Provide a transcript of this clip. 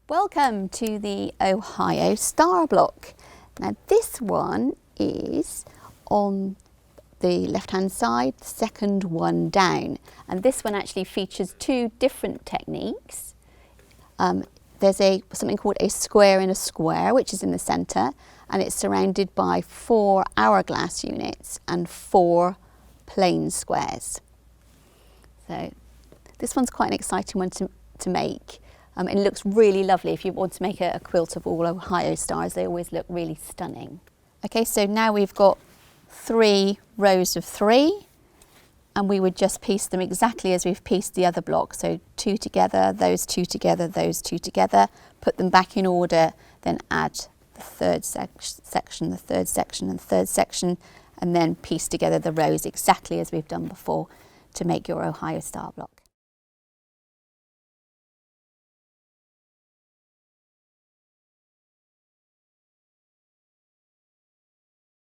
Welcome to the Ohio star block. Now this one is on the left hand side, the second one down, and this one actually features two different techniques. There's something called a square in a square, which is in the centre, and it's surrounded by 4 hourglass units and 4 plain squares. So this one's quite an exciting one to make. It looks really lovely if you want to make a quilt of all Ohio stars. They always look really stunning. Okay, so now we've got 3 rows of 3, and we would just piece them exactly as we've pieced the other block. So 2 together, those 2 together, those 2 together, put them back in order, then add the third section, the third section, and the third section, and then piece together the rows exactly as we've done before to make your Ohio star block.